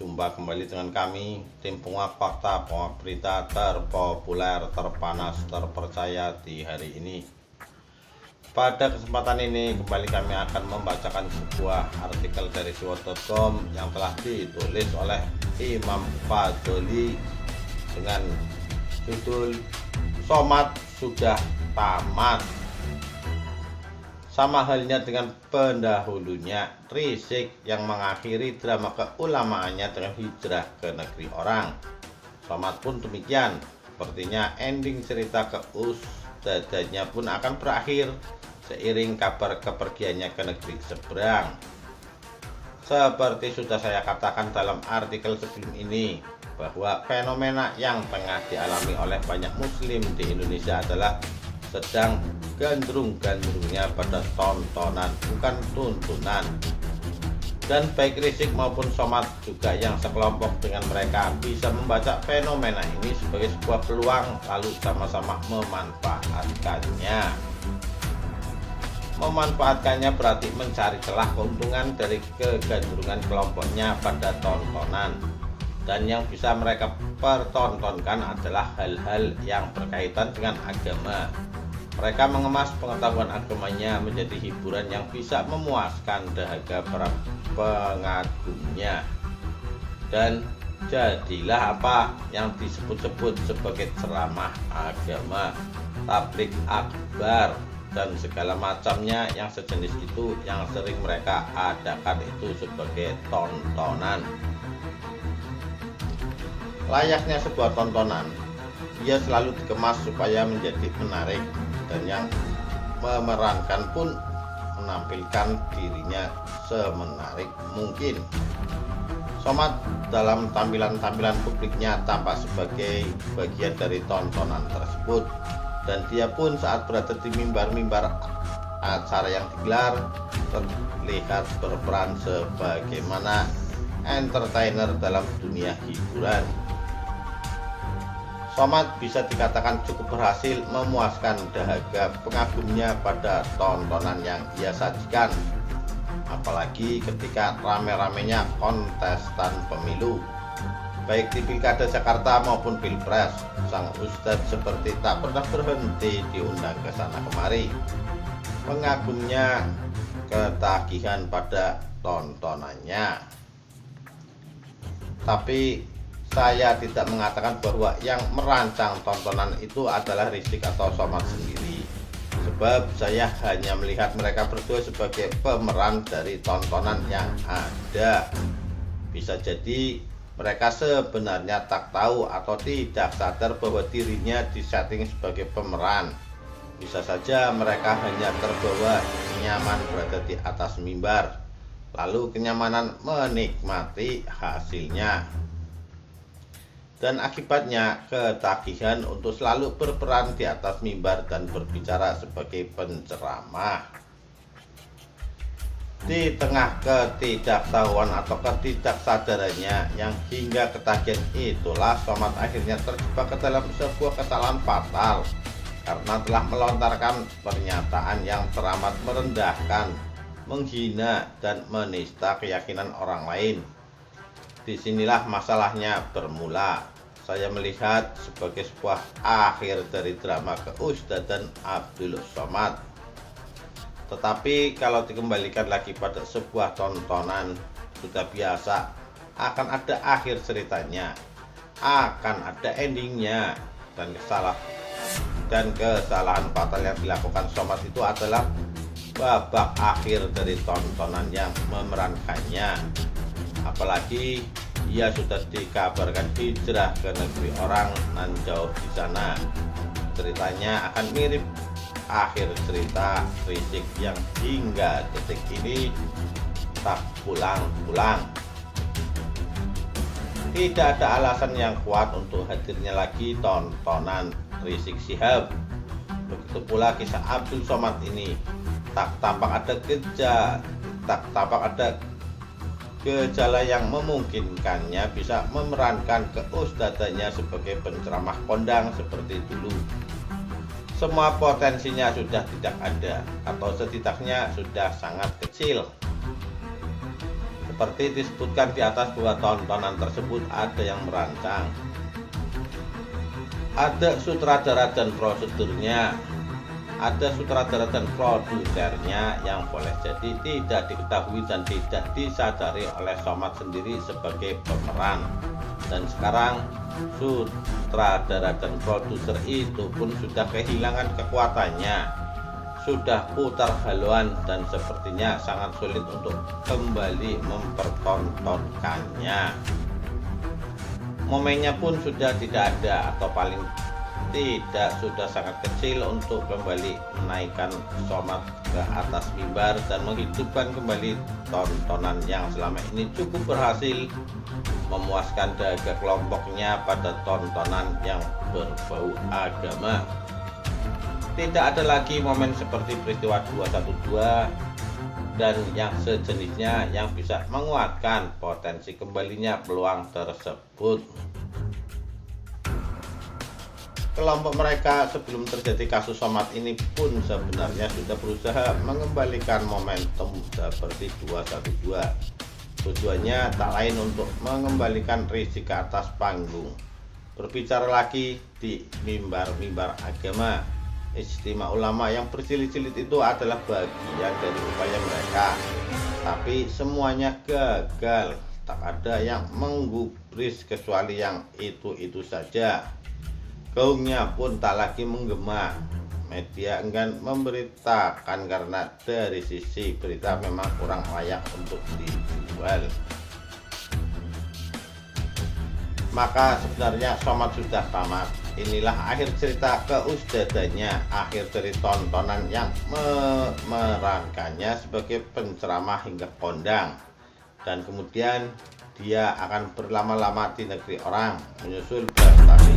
Jumpa kembali dengan kami, tim penguak fakta, penguak berita terpopuler, terpanas, terpercaya di hari ini. Pada kesempatan ini, kembali kami akan membacakan sebuah artikel dari siwot.com yang telah ditulis oleh Imam Fadoli dengan judul "Somad Sudah Tamat". Sama halnya dengan pendahulunya, Rizik yang mengakhiri drama keulamaannya dengan hijrah ke negeri orang. Somad pun demikian, sepertinya ending cerita keustadzannya pun akan berakhir seiring kabar kepergiannya ke negeri seberang. Seperti sudah saya katakan dalam artikel sebelum ini, bahwa fenomena yang tengah dialami oleh banyak muslim di Indonesia adalah sedang gandrung-gandrungnya pada tontonan, bukan tuntunan. Dan baik Rizik maupun Somad juga yang sekelompok dengan mereka bisa membaca fenomena ini sebagai sebuah peluang, lalu sama-sama memanfaatkannya. Memanfaatkannya berarti mencari celah keuntungan dari kegandrungan kelompoknya pada tontonan. Dan yang bisa mereka pertontonkan adalah hal-hal yang berkaitan dengan agama. Mereka mengemas pengetahuan agamanya menjadi hiburan yang bisa memuaskan dahaga para pengagumnya. Dan jadilah apa yang disebut-sebut sebagai ceramah agama, tabligh akbar, dan segala macamnya yang sejenis itu yang sering mereka adakan itu sebagai tontonan. Layaknya sebuah tontonan, ia selalu dikemas supaya menjadi menarik, dan yang memerankan pun menampilkan dirinya semenarik mungkin. Somad dalam tampilan-tampilan publiknya tampak sebagai bagian dari tontonan tersebut, dan dia pun saat berada di mimbar-mimbar acara yang digelar terlihat berperan sebagaimana entertainer dalam dunia hiburan. Somad bisa dikatakan cukup berhasil memuaskan dahaga pengagumnya pada tontonan yang ia sajikan, apalagi ketika rame-ramenya kontestan pemilu, baik di Pilkada Jakarta maupun Pilpres. Sang ustadz seperti tak pernah berhenti diundang ke sana kemari. Pengagumnya ketagihan pada tontonannya. Tapi saya tidak mengatakan bahwa yang merancang tontonan itu adalah Rizik atau Somad sendiri, sebab saya hanya melihat mereka berdua sebagai pemeran dari tontonan yang ada. Bisa jadi mereka sebenarnya tak tahu atau tidak sadar bahwa dirinya disetting sebagai pemeran. Bisa saja mereka hanya terbawa nyaman berada di atas mimbar, lalu kenyamanan menikmati hasilnya, dan akibatnya ketagihan untuk selalu berperan di atas mimbar dan berbicara sebagai penceramah. Di tengah ketidaktahuan atau ketidaksadarannya yang hingga ketagihan itulah Somad akhirnya terjebak ke dalam sebuah kesalahan fatal, karena telah melontarkan pernyataan yang teramat merendahkan, menghina, dan menista keyakinan orang lain. Disinilah masalahnya bermula. Saya melihat sebagai sebuah akhir dari drama keustadzan Abdul Somad. Tetapi kalau dikembalikan lagi pada sebuah tontonan, sudah biasa akan ada akhir ceritanya, akan ada endingnya, dan kesalahan fatal yang dilakukan Somad itu adalah babak akhir dari tontonan yang memerankannya. Apalagi ia sudah dikabarkan hijrah ke negeri orang nan jauh di sana. Ceritanya akan mirip akhir cerita Rizik yang hingga detik ini tak pulang-pulang. Tidak ada alasan yang kuat untuk hadirnya lagi tontonan Rizik Syihab. Begitu pula kisah Abdul Somad ini. Tak tampak ada gejala yang memungkinkannya bisa memerankan keustadzannya sebagai penceramah kondang seperti dulu. Semua potensinya sudah tidak ada, atau setidaknya sudah sangat kecil. Seperti disebutkan di atas bahwa tontonan tersebut ada yang merancang, ada sutradara dan prosedurnya, ada sutradara dan produsernya yang boleh jadi tidak diketahui dan tidak disadari oleh Somad sendiri sebagai pemeran. Dan sekarang sutradara dan produser itu pun sudah kehilangan kekuatannya, sudah putar haluan, dan sepertinya sangat sulit untuk kembali mempertontonkannya. Momennya pun sudah tidak ada, atau paling tidak sudah sangat kecil untuk kembali menaikkan Somad ke atas mimbar dan menghidupkan kembali tontonan yang selama ini cukup berhasil memuaskan dahaga kelompoknya pada tontonan yang berbau agama. Tidak ada lagi momen seperti peristiwa 212 dan yang sejenisnya yang bisa menguatkan potensi kembalinya peluang tersebut. Kelompok mereka sebelum terjadi kasus Somad ini pun sebenarnya sudah berusaha mengembalikan momentum seperti 212. Tujuannya tak lain untuk mengembalikan Rizik ke atas panggung, berbicara lagi di mimbar-mimbar agama. Istimewa ulama yang berjilid-jilid itu adalah bagian dari upaya mereka, tapi semuanya gagal. Tak ada yang menggubris kecuali yang itu-itu saja. Gaungnya pun tak lagi menggema. Media enggan memberitakan karena dari sisi berita memang kurang layak untuk dijual. Maka sebenarnya Somad sudah tamat. Inilah akhir cerita keustadanya, akhir dari tontonan yang memerankannya sebagai penceramah hingga kondang. Dan kemudian dia akan berlama-lama di negeri orang, menyusul prestasi